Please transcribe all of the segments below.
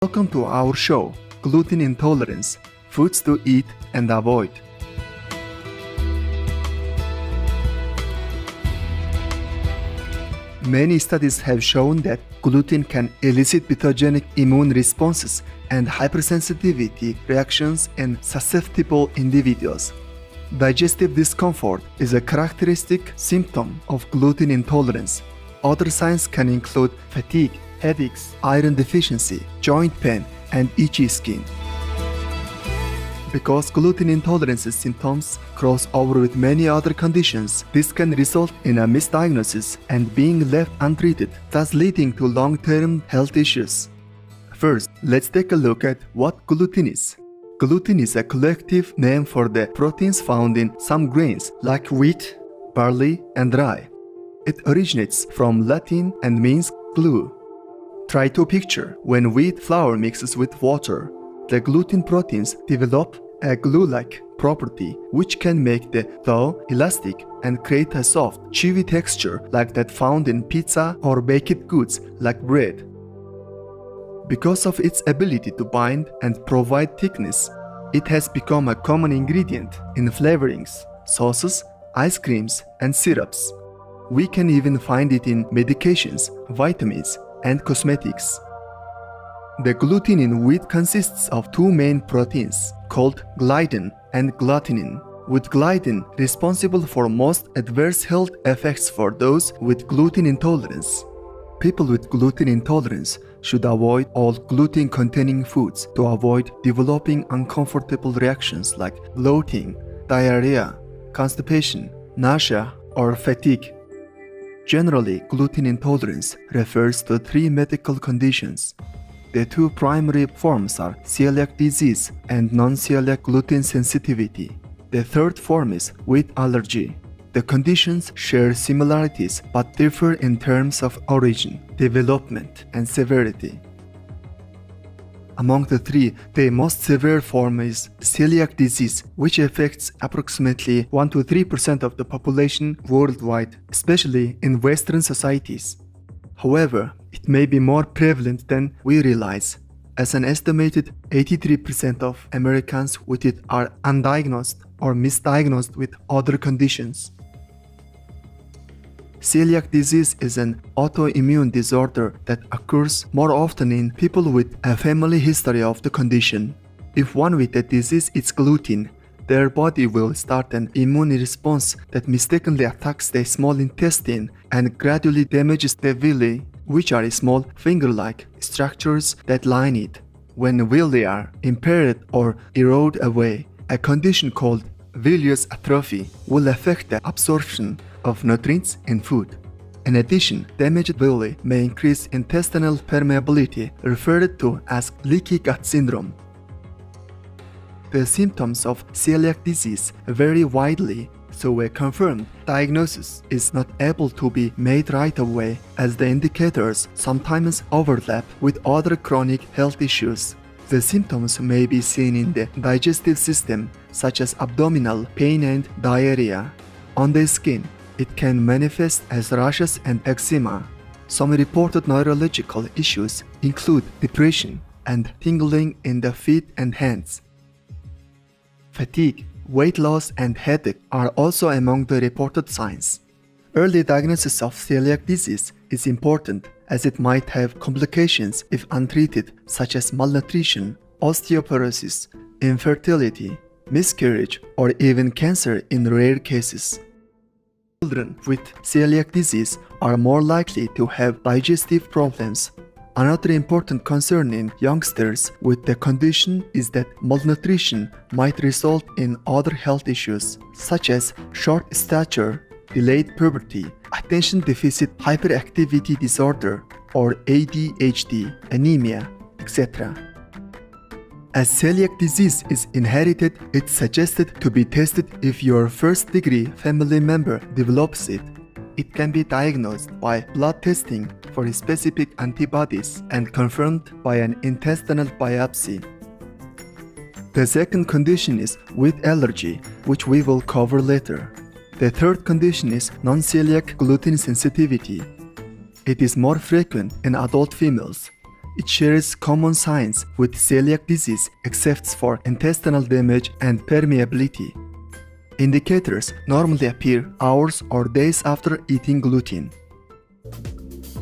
Welcome to our show, Gluten Intolerance, Foods to Eat and Avoid. Many studies have shown that gluten can elicit pathogenic immune responses and hypersensitivity reactions in susceptible individuals. Digestive discomfort is a characteristic symptom of gluten intolerance. Other signs can include fatigue, headaches, iron deficiency, joint pain, and itchy skin. Because gluten intolerance symptoms cross over with many other conditions, this can result in a misdiagnosis and being left untreated, thus leading to long-term health issues. First, let's take a look at what gluten is. Gluten is a collective name for the proteins found in some grains like wheat, barley, and rye. It originates from Latin and means glue. Try to picture when wheat flour mixes with water. The gluten proteins develop a glue-like property which can make the dough elastic and create a soft, chewy texture like that found in pizza or baked goods like bread. Because of its ability to bind and provide thickness, it has become a common ingredient in flavorings, sauces, ice creams, and syrups. We can even find it in medications, vitamins, and cosmetics. The gluten in wheat consists of two main proteins called gliadin and glutenin, with gliadin responsible for most adverse health effects for those with gluten intolerance. People with gluten intolerance should avoid all gluten-containing foods to avoid developing uncomfortable reactions like bloating, diarrhea, constipation, nausea, or fatigue. Generally, gluten intolerance refers to three medical conditions. The two primary forms are celiac disease and non-celiac gluten sensitivity. The third form is wheat allergy. The conditions share similarities but differ in terms of origin, development, and severity. Among the three, the most severe form is celiac disease, which affects approximately 1 to 3% of the population worldwide, especially in Western societies. However, it may be more prevalent than we realize, as an estimated 83% of Americans with it are undiagnosed or misdiagnosed with other conditions. Celiac disease is an autoimmune disorder that occurs more often in people with a family history of the condition. If one with the disease eats gluten, their body will start an immune response that mistakenly attacks the small intestine and gradually damages the villi, which are small finger-like structures that line it. When villi are impaired or erode away, a condition called bilious atrophy will affect the absorption of nutrients in food. In addition, damaged villi may increase intestinal permeability, referred to as leaky gut syndrome. The symptoms of celiac disease vary widely, so a confirmed diagnosis is not able to be made right away, as the indicators sometimes overlap with other chronic health issues. The symptoms may be seen in the digestive system, such as abdominal pain and diarrhea. On the skin, it can manifest as rashes and eczema. Some reported neurological issues include depression and tingling in the feet and hands. Fatigue, weight loss, and headache are also among the reported signs. Early diagnosis of celiac disease is important, as it might have complications if untreated, such as malnutrition, osteoporosis, infertility, miscarriage, or even cancer in rare cases. Children with celiac disease are more likely to have digestive problems. Another important concern in youngsters with the condition is that malnutrition might result in other health issues, such as short stature, delayed puberty, attention deficit hyperactivity disorder, or ADHD, anemia, etc. As celiac disease is inherited, it's suggested to be tested if your first-degree family member develops it. It can be diagnosed by blood testing for specific antibodies and confirmed by an intestinal biopsy. The second condition is wheat allergy, which we will cover later. The third condition is non-celiac gluten sensitivity. It is more frequent in adult females. It shares common signs with celiac disease except for intestinal damage and permeability. Indicators normally appear hours or days after eating gluten.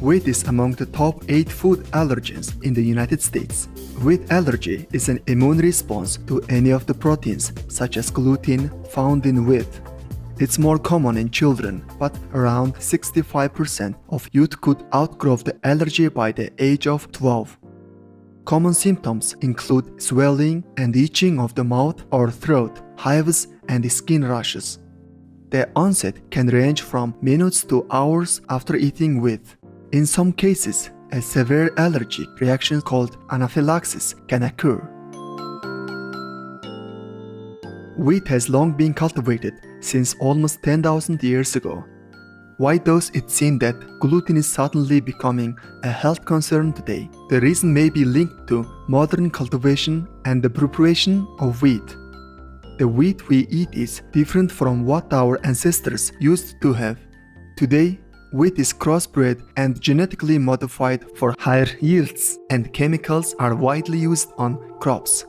Wheat is among the top 8 food allergens in the United States. Wheat allergy is an immune response to any of the proteins, such as gluten, found in wheat. It's more common in children, but around 65% of youth could outgrow the allergy by the age of 12. Common symptoms include swelling and itching of the mouth or throat, hives, and skin rashes. The onset can range from minutes to hours after eating wheat. In some cases, a severe allergic reaction called anaphylaxis can occur. Wheat has long been cultivated since almost 10,000 years ago. Why does it seem that gluten is suddenly becoming a health concern today? The reason may be linked to modern cultivation and the preparation of wheat. The wheat we eat is different from what our ancestors used to have. Today, wheat is crossbred and genetically modified for higher yields, and chemicals are widely used on crops.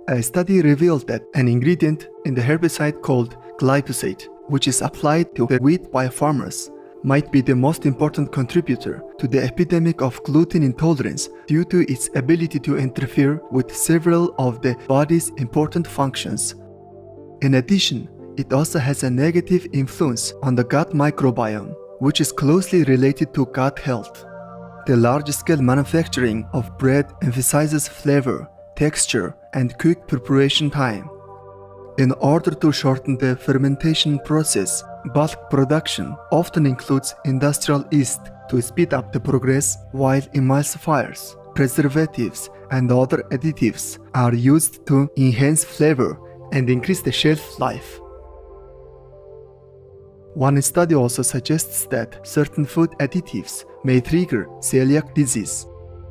A study revealed that an ingredient in the herbicide called glyphosate, which is applied to the wheat by farmers, might be the most important contributor to the epidemic of gluten intolerance due to its ability to interfere with several of the body's important functions. In addition, it also has a negative influence on the gut microbiome, which is closely related to gut health. The large-scale manufacturing of bread emphasizes flavor, texture, and quick preparation time. In order to shorten the fermentation process, bulk production often includes industrial yeast to speed up the progress, while emulsifiers, preservatives, and other additives are used to enhance flavor and increase the shelf life. One study also suggests that certain food additives may trigger celiac disease.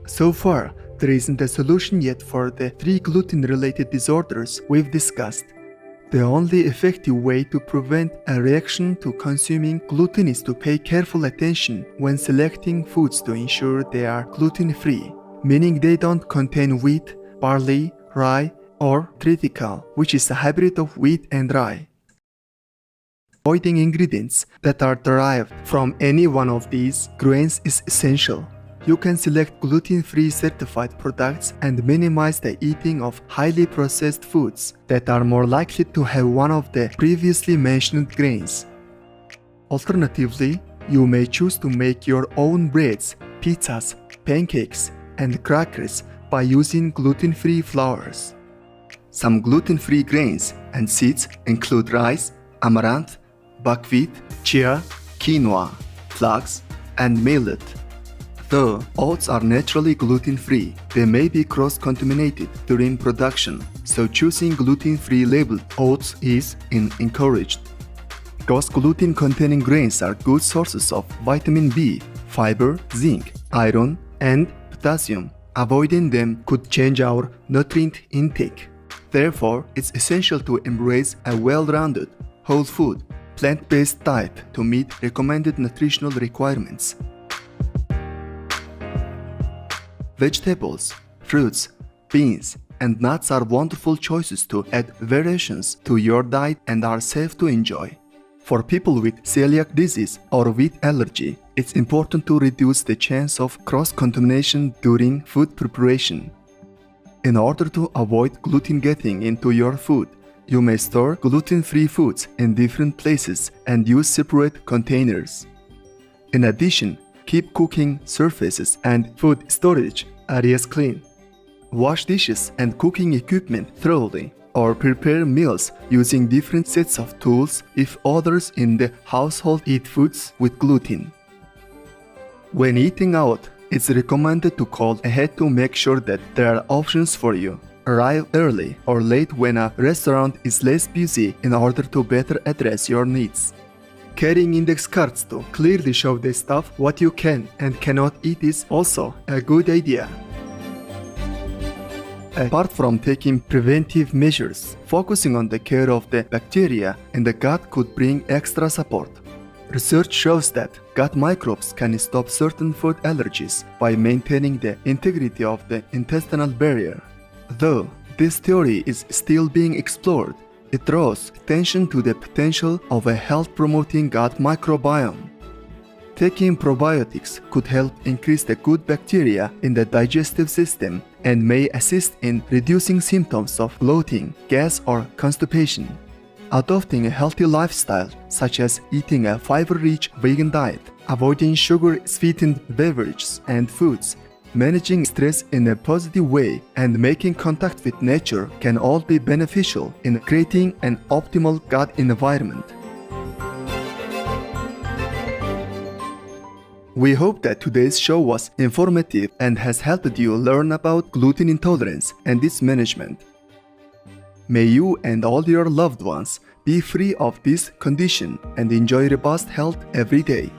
So far, there isn't a solution yet for the 3 gluten-related disorders we've discussed. The only effective way to prevent a reaction to consuming gluten is to pay careful attention when selecting foods to ensure they are gluten-free, meaning they don't contain wheat, barley, rye, or triticale, which is a hybrid of wheat and rye. Avoiding ingredients that are derived from any one of these grains is essential. You can select gluten-free certified products and minimize the eating of highly processed foods that are more likely to have one of the previously mentioned grains. Alternatively, you may choose to make your own breads, pizzas, pancakes, and crackers by using gluten-free flours. Some gluten-free grains and seeds include rice, amaranth, buckwheat, chia, quinoa, flax, and millet. Though oats are naturally gluten-free, they may be cross-contaminated during production, so choosing gluten-free labeled oats is encouraged. Those gluten-containing grains are good sources of vitamin B, fiber, zinc, iron, and potassium. Avoiding them could change our nutrient intake. Therefore, it's essential to embrace a well-rounded, whole food, plant-based diet to meet recommended nutritional requirements. Vegetables, fruits, beans, and nuts are wonderful choices to add variations to your diet and are safe to enjoy. For people with celiac disease or wheat allergy, it's important to reduce the chance of cross-contamination during food preparation. In order to avoid gluten getting into your food, you may store gluten-free foods in different places and use separate containers. In addition, keep cooking surfaces and food storage areas clean. Wash dishes and cooking equipment thoroughly, or prepare meals using different sets of tools if others in the household eat foods with gluten. When eating out, it's recommended to call ahead to make sure that there are options for you. Arrive early or late when a restaurant is less busy in order to better address your needs. Carrying index cards to clearly show the staff what you can and cannot eat is also a good idea. Apart from taking preventive measures, focusing on the care of the bacteria in the gut could bring extra support. Research shows that gut microbes can stop certain food allergies by maintaining the integrity of the intestinal barrier. Though this theory is still being explored, it draws attention to the potential of a health-promoting gut microbiome. Taking probiotics could help increase the good bacteria in the digestive system and may assist in reducing symptoms of bloating, gas, or constipation. Adopting a healthy lifestyle, such as eating a fiber-rich vegan diet, avoiding sugar-sweetened beverages and foods, managing stress in a positive way, and making contact with nature can all be beneficial in creating an optimal gut environment. We hope that today's show was informative and has helped you learn about gluten intolerance and its management. May you and all your loved ones be free of this condition and enjoy robust health every day.